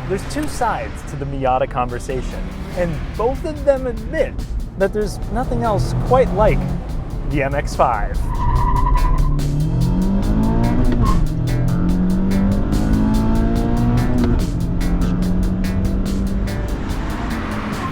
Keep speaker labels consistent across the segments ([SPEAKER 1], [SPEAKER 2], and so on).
[SPEAKER 1] There's two sides to the Miata conversation, and both of them admit that there's nothing else quite like the MX-5.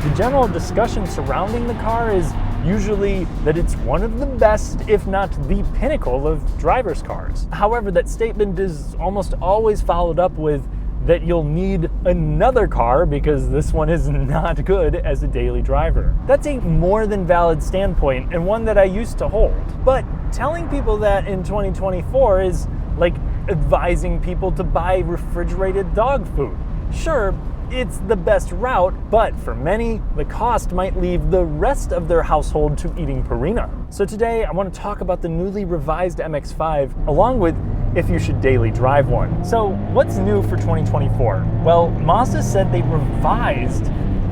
[SPEAKER 1] The general discussion surrounding the car is usually that it's one of the best, if not the pinnacle of driver's cars. However, that statement is almost always followed up with that you'll need another car because this one is not good as a daily driver. That's a more than valid standpoint, and one that I used to hold. But telling people that in 2024 is like advising people to buy refrigerated dog food. Sure, it's the best route, but for many, the cost might leave the rest of their household to eating Purina. So today, I want to talk about the newly revised MX-5, along with if you should daily drive one. So what's new for 2024? Well, Mazda said they revised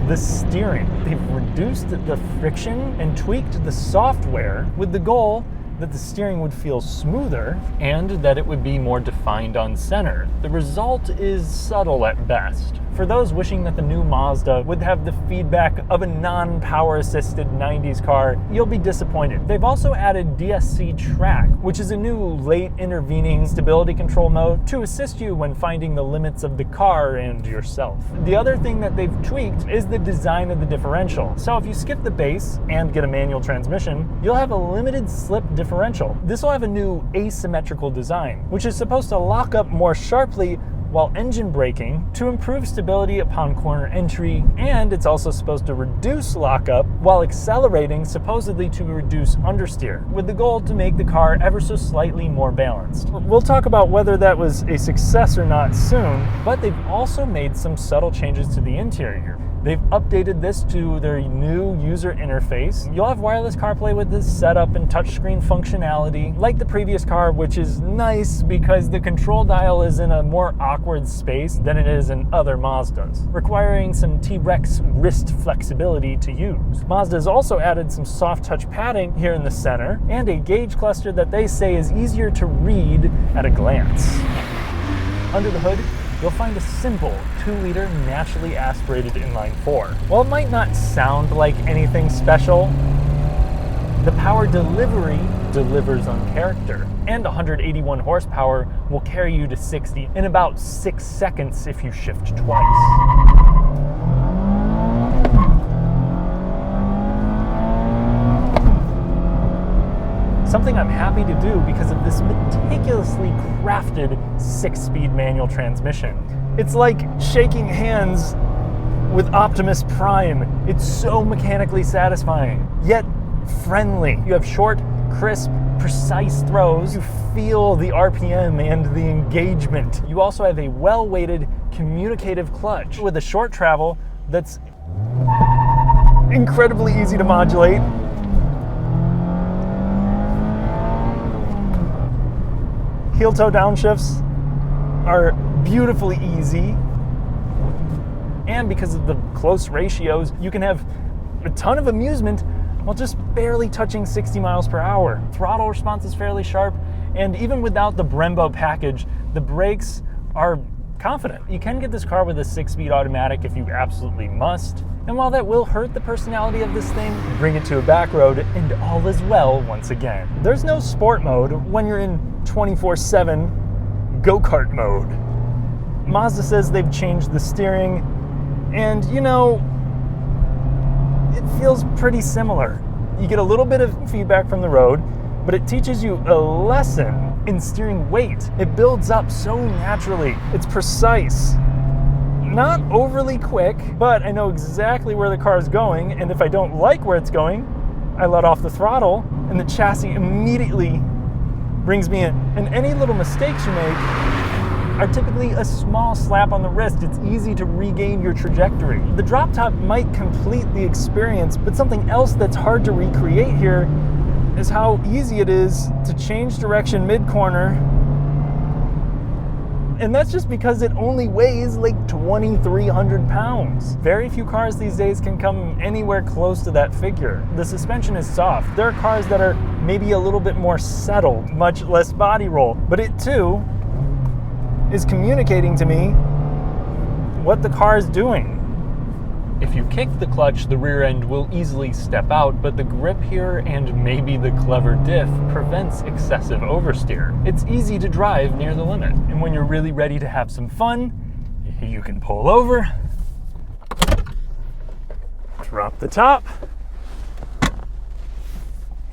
[SPEAKER 1] the steering. They've reduced the friction and tweaked the software with the goal that the steering would feel smoother and that it would be more defined on center. The result is subtle at best. For those wishing that the new Mazda would have the feedback of a non-power assisted 90s car, you'll be disappointed. They've also added DSC Track, which is a new late intervening stability control mode to assist you when finding the limits of the car and yourself. The other thing that they've tweaked is the design of the differential. So if you skip the base and get a manual transmission, you'll have a limited slip differential. This will have a new asymmetrical design, which is supposed to lock up more sharply while engine braking to improve stability upon corner entry, and it's also supposed to reduce lockup while accelerating, supposedly to reduce understeer, with the goal to make the car ever so slightly more balanced. We'll talk about whether that was a success or not soon, but they've also made some subtle changes to the interior. They've updated this to their new user interface. You'll have wireless CarPlay with this setup and touchscreen functionality, like the previous car, which is nice because the control dial is in a more awkward space than it is in other Mazdas, requiring some T-Rex wrist flexibility to use. Mazda's also added some soft touch padding here in the center, and a gauge cluster that they say is easier to read at a glance. Under the hood, you'll find a simple 2-liter naturally aspirated inline-4. While it might not sound like anything special, the power delivery delivers on character, and 181 horsepower will carry you to 60 in about 6 seconds if you shift twice. Something I'm happy to do because of this meticulously crafted 6-speed manual transmission. It's like shaking hands with Optimus Prime. It's so mechanically satisfying, yet friendly. You have short, crisp, precise throws. You feel the RPM and the engagement. You also have a well-weighted communicative clutch with a short travel that's incredibly easy to modulate. Heel-toe downshifts are beautifully easy, and because of the close ratios, you can have a ton of amusement while just barely touching 60 miles per hour. Throttle response is fairly sharp, and even without the Brembo package, the brakes are confident. You can get this car with a 6-speed automatic if you absolutely must, and while that will hurt the personality of this thing, bring it to a back road and all is well once again. There's no sport mode when you're in 24/7 go-kart mode. Mazda says they've changed the steering, and you know, it feels pretty similar. You get a little bit of feedback from the road, but it teaches you a lesson in steering weight. It builds up so naturally. It's precise. Not overly quick, but I know exactly where the car is going, and if I don't like where it's going, I let off the throttle, and the chassis immediately brings me in. And any little mistakes you make are typically a small slap on the wrist. It's easy to regain your trajectory. The drop top might complete the experience, but something else that's hard to recreate here is how easy it is to change direction mid-corner. And that's just because it only weighs like 2,300 pounds. Very few cars these days can come anywhere close to that figure. The suspension is soft. There are cars that are maybe a little bit more settled, much less body roll, but it too is communicating to me what the car is doing. If you kick the clutch, the rear end will easily step out, but the grip here and maybe the clever diff prevents excessive oversteer. It's easy to drive near the limit. And when you're really ready to have some fun, you can pull over, drop the top,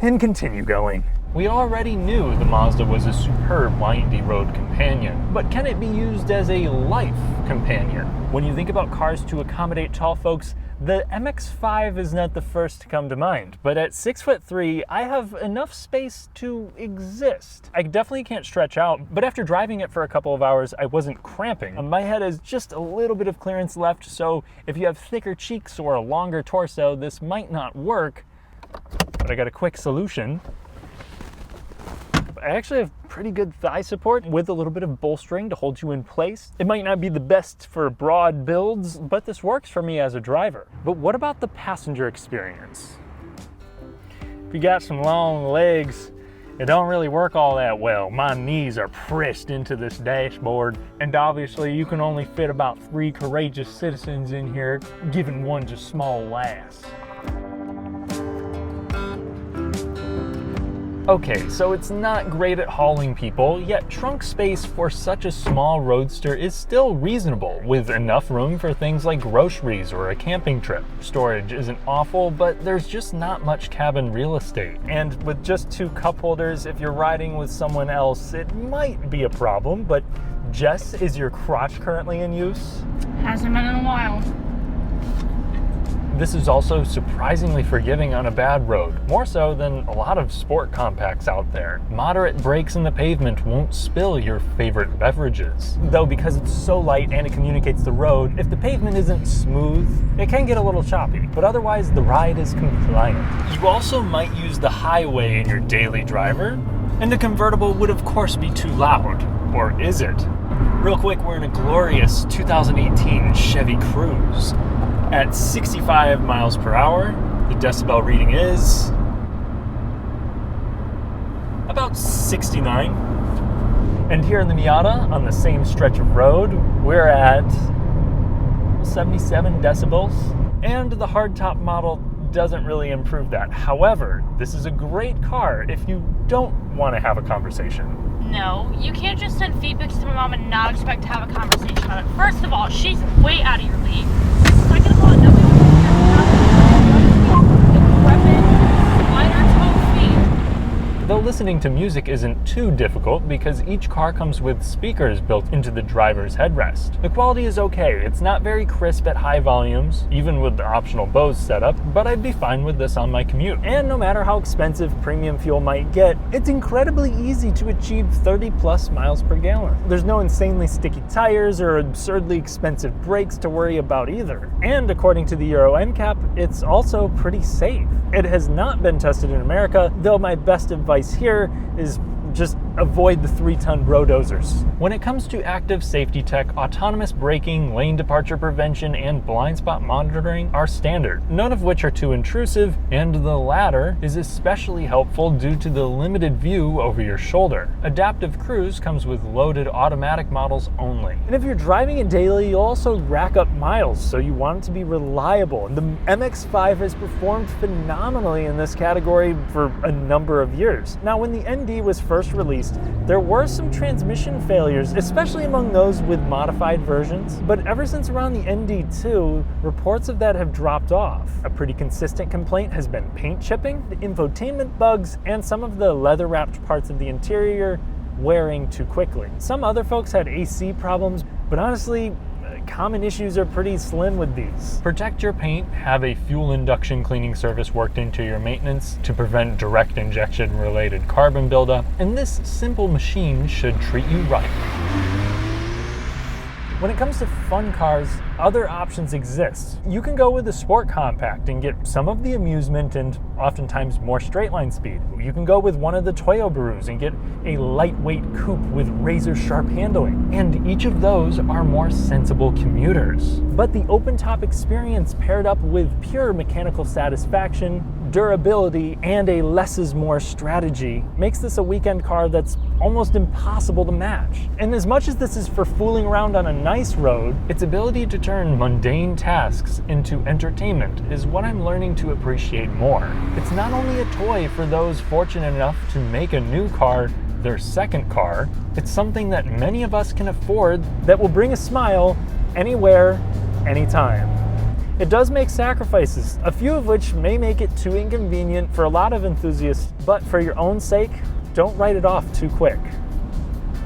[SPEAKER 1] and continue going. We already knew the Mazda was a superb windy road companion, but can it be used as a life companion? When you think about cars to accommodate tall folks, the MX-5 is not the first to come to mind, but at 6'3", I have enough space to exist. I definitely can't stretch out, but after driving it for a couple of hours, I wasn't cramping. My head has just a little bit of clearance left, so if you have thicker cheeks or a longer torso, this might not work, but I got a quick solution. I actually have pretty good thigh support with a little bit of bolstering to hold you in place. It might not be the best for broad builds, but this works for me as a driver. But what about the passenger experience? If you got some long legs, it don't really work all that well. My knees are pressed into this dashboard, and obviously you can only fit about 3 courageous citizens in here, giving one just small lass. Okay, so it's not great at hauling people, yet trunk space for such a small roadster is still reasonable, with enough room for things like groceries or a camping trip. Storage isn't awful, but there's just not much cabin real estate. And with just 2 cup holders, if you're riding with someone else, it might be a problem, but Jess, is your crotch currently in use?
[SPEAKER 2] Hasn't been in a while.
[SPEAKER 1] This is also surprisingly forgiving on a bad road, more so than a lot of sport compacts out there. Moderate brakes in the pavement won't spill your favorite beverages. Though because it's so light and it communicates the road, if the pavement isn't smooth, it can get a little choppy, but otherwise the ride is compliant. You also might use the highway in your daily driver, and the convertible would of course be too loud. Or is it? Real quick, we're in a glorious 2018 Chevy Cruze. At 65 miles per hour, the decibel reading is about 69. And here in the Miata, on the same stretch of road, we're at 77 decibels. And the hardtop model doesn't really improve that. However, this is a great car if you don't want to have a conversation.
[SPEAKER 2] No, you can't just send feed pics to my mom and not expect to have a conversation about it. First of all, she's way out of your league. Second of all, nobody wants to Though listening to music isn't too difficult because each car comes with speakers built into the driver's headrest. The quality is okay, it's not very crisp at high volumes, even with the optional Bose setup, but I'd be fine with this on my commute. And no matter how expensive premium fuel might get, it's incredibly easy to achieve 30 plus miles per gallon. There's no insanely sticky tires or absurdly expensive brakes to worry about either. And according to the Euro NCAP, it's also pretty safe. It has not been tested in America, though my best advice here is just avoid the 3-ton brodozers. When it comes to active safety tech, autonomous braking, lane departure prevention, and blind spot monitoring are standard, none of which are too intrusive, and the latter is especially helpful due to the limited view over your shoulder. Adaptive Cruise comes with loaded automatic models only. And if you're driving it daily, you'll also rack up miles, so you want it to be reliable. And the MX-5 has performed phenomenally in this category for a number of years. Now, when the ND was first released, there were some transmission failures, especially among those with modified versions, but ever since around the ND2, reports of that have dropped off. A pretty consistent complaint has been paint chipping, the infotainment bugs, and some of the leather-wrapped parts of the interior wearing too quickly. Some other folks had AC problems, but honestly, common issues are pretty slim with these. Protect your paint, have a fuel induction cleaning service worked into your maintenance to prevent direct injection related carbon buildup, and this simple machine should treat you right. When it comes to fun cars, other options exist. You can go with a sport compact and get some of the amusement and oftentimes more straight line speed. You can go with one of the Toyo Barus and get a lightweight coupe with razor sharp handling. And each of those are more sensible commuters. But the open top experience paired up with pure mechanical satisfaction
[SPEAKER 1] durability and a less is more strategy makes this a weekend car that's almost impossible to match. And as much as this is for fooling around on a nice road, its ability to turn mundane tasks into entertainment is what I'm learning to appreciate more. It's not only a toy for those fortunate enough to make a new car their second car, it's something that many of us can afford that will bring a smile anywhere, anytime. It does make sacrifices, a few of which may make it too inconvenient for a lot of enthusiasts, but for your own sake, don't write it off too quick.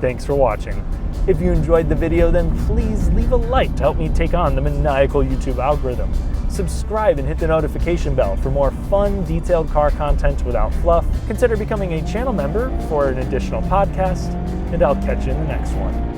[SPEAKER 1] Thanks for watching. If you enjoyed the video, then please leave a like to help me take on the maniacal YouTube algorithm. Subscribe and hit the notification bell for more fun, detailed car content without fluff. Consider becoming a channel member for an additional podcast, and I'll catch you in the next one.